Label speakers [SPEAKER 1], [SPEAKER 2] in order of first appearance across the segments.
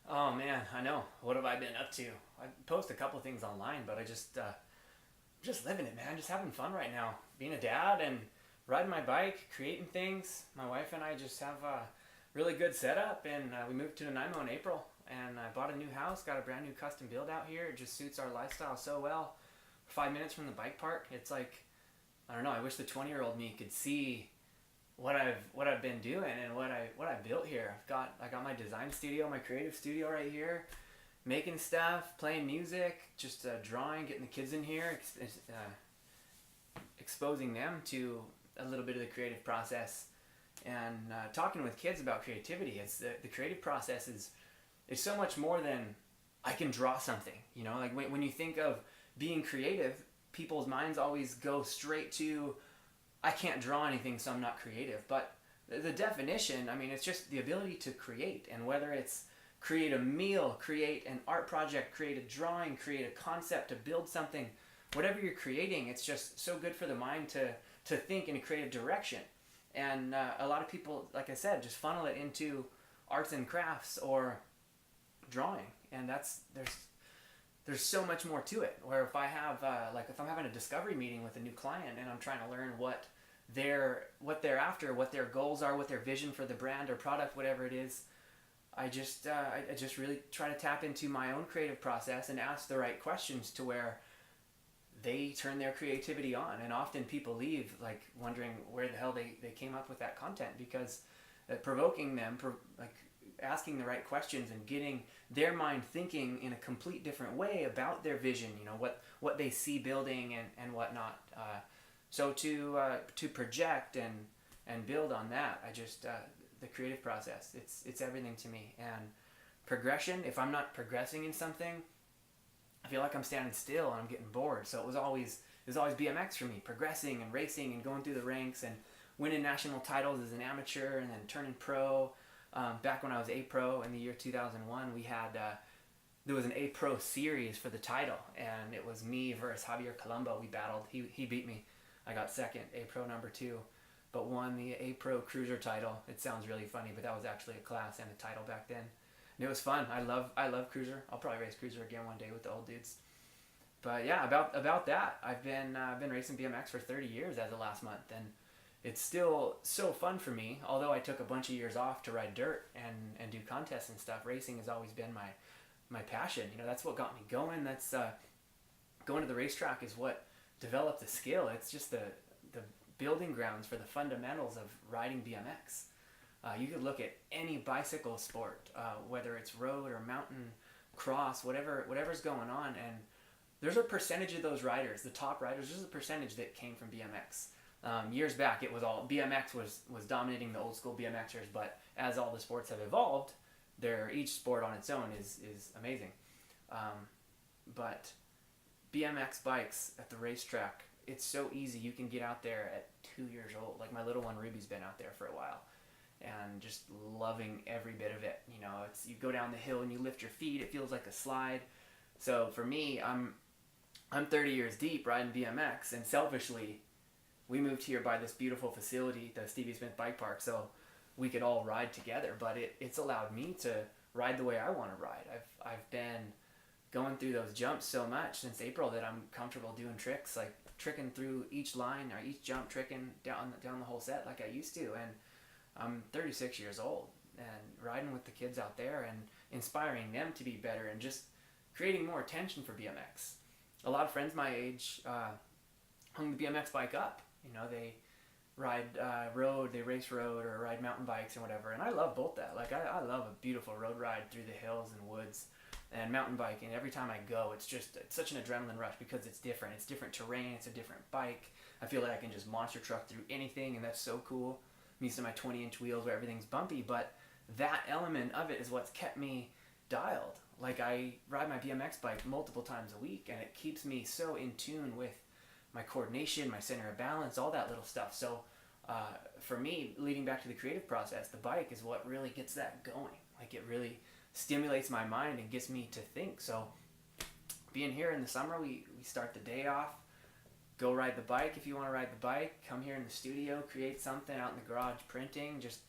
[SPEAKER 1] Oh man, I know. What have I been up to? I post a couple things online, but I just living it, man. Just having fun right now. Being a dad and riding my bike, creating things. My wife and I just have a really good setup, and we moved to Nanaimo in April. And I bought a new house, got a brand new custom build out here. It just suits our lifestyle so well. 5 minutes from the bike park. It's like, I don't know. I wish the 20-year-old me could see what I've been doing and what I built here. I got my design studio, my creative studio right here, making stuff, playing music, just drawing, getting the kids in here, exposing them to a little bit of the creative process, and talking with kids about creativity. It's the creative process is so much more than I can draw something. You know, like when you think of being creative, people's minds always go straight to I can't draw anything, so I'm not creative. But the definition, I mean, it's just the ability to create. And whether it's create a meal, create an art project, create a drawing, create a concept, to build something, whatever you're creating, it's just so good for the mind to think in a creative direction. And a lot of people, like I said, just funnel it into arts and crafts or drawing. And there's so much more to it. Where if I have like if I'm having a discovery meeting with a new client and I'm trying to learn what they're after, what their goals are, what their vision for the brand or product, whatever it is, I just really try to tap into my own creative process and ask the right questions to where they turn their creativity on. And often people leave like wondering where the hell they came up with that content, because provoking them, like asking the right questions and getting their mind thinking in a complete different way about their vision, you know, what they see building and whatnot. So to project and build on that, I just the creative process, it's everything to me. And progression, if I'm not progressing in something, I feel like I'm standing still and I'm getting bored. So it was always BMX for me, progressing and racing and going through the ranks and winning national titles as an amateur and then turning pro. Back when I was A Pro in the year 2001, there was an A Pro series for the title, and it was me versus Javier Colombo. We battled. He beat me. I got second, A Pro number two, but won the A Pro Cruiser title. It sounds really funny, but that was actually a class and a title back then. And it was fun. I love Cruiser. I'll probably race Cruiser again one day with the old dudes. But yeah, about that, I've been racing BMX for 30 years as of last month, and it's still so fun for me. Although I took a bunch of years off to ride dirt and do contests and stuff, racing has always been my passion. You know, that's what got me going. That's going to the racetrack is what developed the skill. It's just the building grounds for the fundamentals of riding BMX. You could look at any bicycle sport, whether it's road or mountain, cross, whatever's going on, and there's a percentage of those riders, the top riders. There's a percentage that came from BMX. Years back, it was all BMX was dominating the old school BMXers, but as all the sports have evolved, each sport on its own is amazing. But BMX bikes at the racetrack, it's so easy. You can get out there at 2 years old. Like my little one Ruby's been out there for a while, and just loving every bit of it. You know, you go down the hill and you lift your feet. It feels like a slide. So for me, I'm 30 years deep riding BMX, and selfishly, we moved here by this beautiful facility, the Stevie Smith Bike Park, so we could all ride together. But it's allowed me to ride the way I want to ride. I've been going through those jumps so much since April that I'm comfortable doing tricks, like tricking through each line or each jump, tricking down the whole set like I used to. And I'm 36 years old and riding with the kids out there and inspiring them to be better and just creating more attention for BMX. A lot of friends my age hung the BMX bike up. You know, they ride road, they race road or ride mountain bikes and whatever. And I love both that. Like I love a beautiful road ride through the hills and woods, and mountain biking. Every time I go, it's such an adrenaline rush because it's different. It's different terrain. It's a different bike. I feel like I can just monster truck through anything, and that's so cool. I'm used to my 20-inch wheels where everything's bumpy, but that element of it is what's kept me dialed. Like I ride my BMX bike multiple times a week, and it keeps me so in tune with my coordination, my center of balance, all that little stuff. So for me, leading back to the creative process, the bike is what really gets that going. Like it really stimulates my mind and gets me to think. So being here in the summer, we start the day off, go ride the bike if you want to ride the bike, come here in the studio, create something out in the garage, printing, just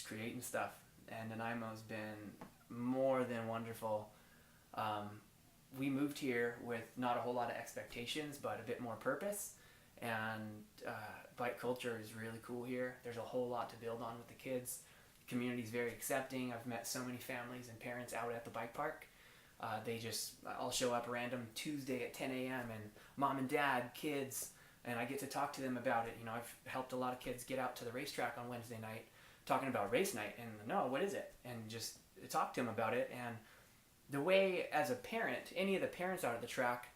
[SPEAKER 1] creating stuff. and Nanaimo's been more than wonderful. We moved here with not a whole lot of expectations, but a bit more purpose. And bike culture is really cool here. There's a whole lot to build on with the kids. The community's very accepting. I've met so many families and parents out at the bike park. I'll show up random Tuesday at 10 a.m. and mom and dad, kids, and I get to talk to them about it. You know, I've helped a lot of kids get out to the racetrack on Wednesday night talking about race night, and no, what is it? And just talk to them about it. And the way, as a parent, any of the parents out at the track,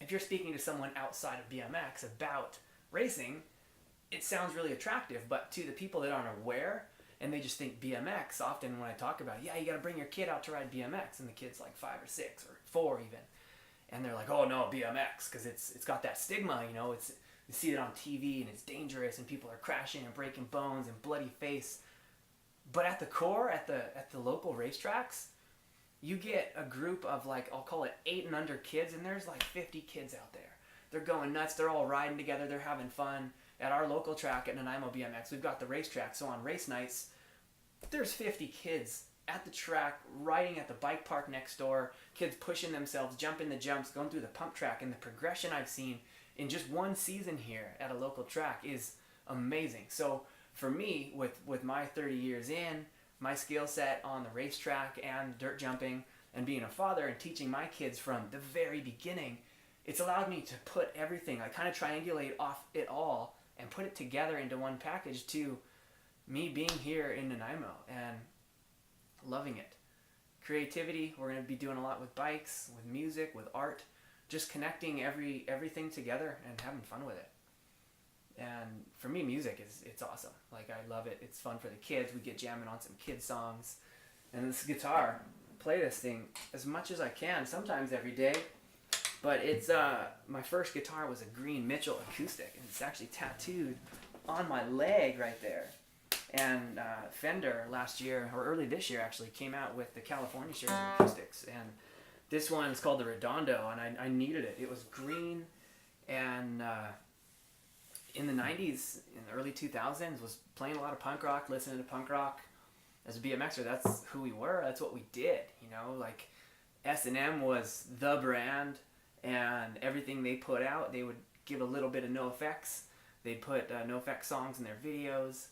[SPEAKER 1] if you're speaking to someone outside of BMX about racing, it sounds really attractive, but to the people that aren't aware and they just think BMX, often when I talk about it, yeah, you got to bring your kid out to ride BMX, and the kid's like 5 or 6 or 4 even, and they're like, oh no, BMX, because it's got that stigma, you know, you see it on TV and it's dangerous and people are crashing and breaking bones and bloody face. But at the core, at the local racetracks, you get a group of, like, I'll call it 8 and under kids, and there's like 50 kids out there. They're going nuts. They're all riding together. They're having fun. At our local track at Nanaimo BMX, we've got the racetrack. So on race nights, there's 50 kids at the track, riding at the bike park next door, kids pushing themselves, jumping the jumps, going through the pump track. And the progression I've seen in just one season here at a local track is amazing. So for me, with my 30 years in, my skill set on the racetrack and dirt jumping, and being a father and teaching my kids from the very beginning, it's allowed me to put everything, I kind of triangulate off it all and put it together into one package to me being here in Nanaimo and loving it. Creativity, we're going to be doing a lot with bikes, with music, with art, just connecting everything together and having fun with it. And for me, music it's awesome. Like, I love it. It's fun for the kids. We get jamming on some kid songs. And this guitar, play this thing as much as I can, sometimes every day. But it's my first guitar was a green Mitchell acoustic, and it's actually tattooed on my leg right there. And Fender last year, or early this year actually, came out with the California series of acoustics, and this one is called the Redondo, and I needed it. It was green, and in the 90s, in the early 2000s, was playing a lot of punk rock, listening to punk rock. As a BMXer, that's who we were. That's what we did, you know. Like, S&M was the brand, and everything they put out, they would give a little bit of NOFX. They'd put NOFX songs in their videos.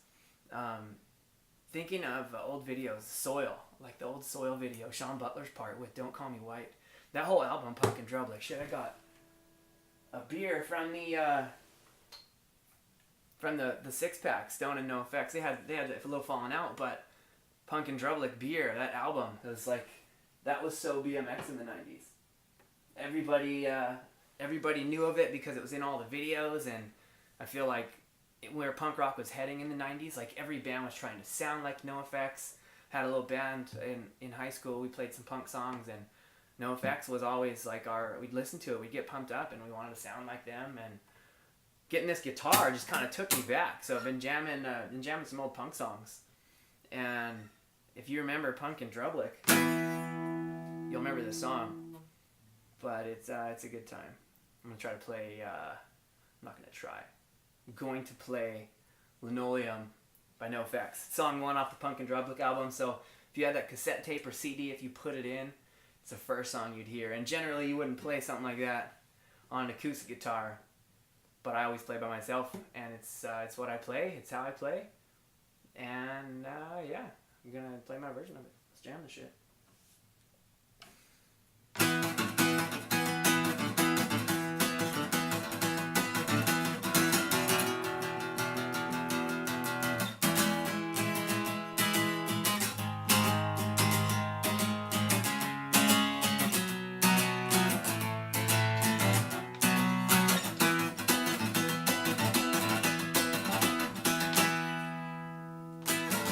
[SPEAKER 1] Thinking of old videos, Soil, like the old Soil video, Sean Butler's part with Don't Call Me White. That whole album, Punk and Drub, like, shit, I got a beer from the six-pack, Stone and NOFX. They had a little falling out, but Punk and Drublick beer, that album, was like, that was so BMX in the 90s. Everybody knew of it because it was in all the videos, and I feel like where punk rock was heading in the 90s, like, every band was trying to sound like NOFX. Had a little band in high school, we played some punk songs, and NOFX was always like we'd listen to it, we'd get pumped up, and we wanted to sound like them, and getting this guitar just kind of took me back. So I've been jamming some old punk songs, and if you remember Punk and Drublick, you'll remember this song. But it's a good time. I'm gonna try to play. I'm not gonna try. I'm going to play Linoleum by NOFX. Song 1 off the Punk and Drublick album. So if you had that cassette tape or CD, if you put it in, it's the first song you'd hear. And generally, you wouldn't play something like that on an acoustic guitar. But I always play by myself, and it's what I play. It's how I play. And yeah, I'm gonna play my version of it. Let's jam the shit.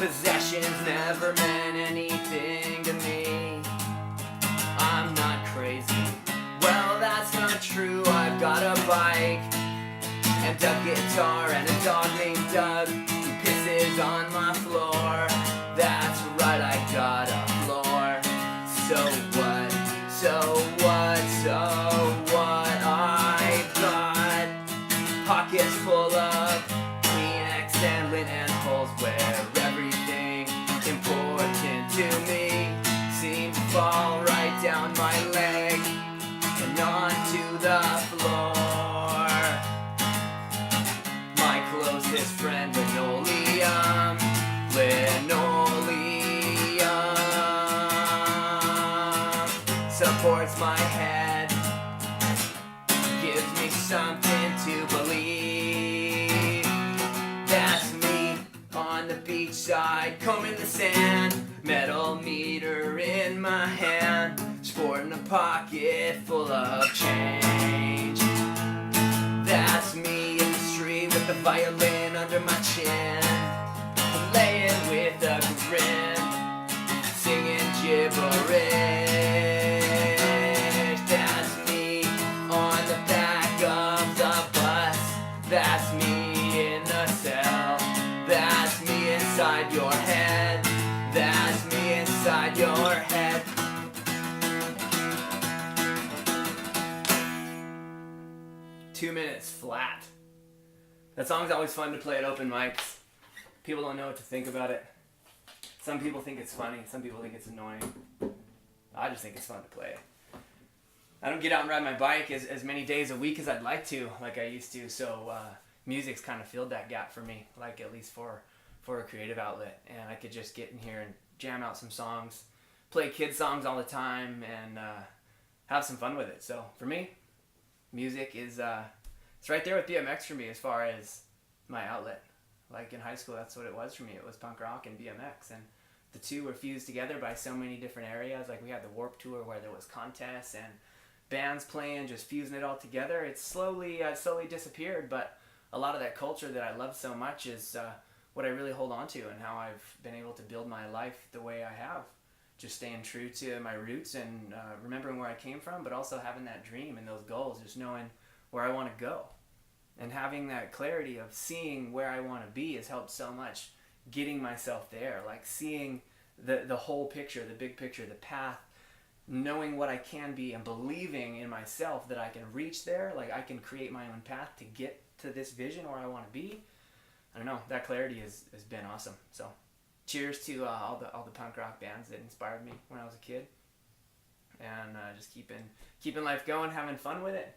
[SPEAKER 1] Possessions never meant anything to me. I'm not crazy. Well, that's not true. I've got a bike and a guitar and a dog named Doug who pisses on my floor. That's right, I got a floor. So what? So what? So what? I've got pockets full of Kleenex and linen holes where everything important supports my head, gives me something to believe. That's me on the beachside, combing the sand, metal meter in my hand, sporting a pocket full of change. That's me in the street with the violin under my chin, laying with a grin, singing gibberish. That's me on the back of the bus. That's me in the cell. That's me inside your head. That's me inside your head. Two minutes flat. That song's always fun to play at open mics. People don't know what to think about it. Some people think it's funny, some people think it's annoying. I just think it's fun to play. I don't get out and ride my bike as many days a week as I'd like to, like I used to, so music's kind of filled that gap for me, like at least for a creative outlet. And I could just get in here and jam out some songs, play kid songs all the time, and have some fun with it. So for me, music is it's right there with BMX for me as far as my outlet. Like in high school, that's what it was for me. It was punk rock and BMX, and the two were fused together by so many different areas. Like we had the Warped Tour where there was contests and bands playing, just fusing it all together. It slowly disappeared, but a lot of that culture that I love so much is what I really hold on to, and how I've been able to build my life the way I have. Just staying true to my roots and remembering where I came from, but also having that dream and those goals, just knowing where I want to go. And having that clarity of seeing where I want to be has helped so much, getting myself there, like seeing the whole picture, the big picture, the path, knowing what I can be and believing in myself that I can reach there, like I can create my own path to get to this vision where I want to be. I don't know, that clarity has been awesome. So cheers to all the punk rock bands that inspired me when I was a kid, and just keeping life going, having fun with it.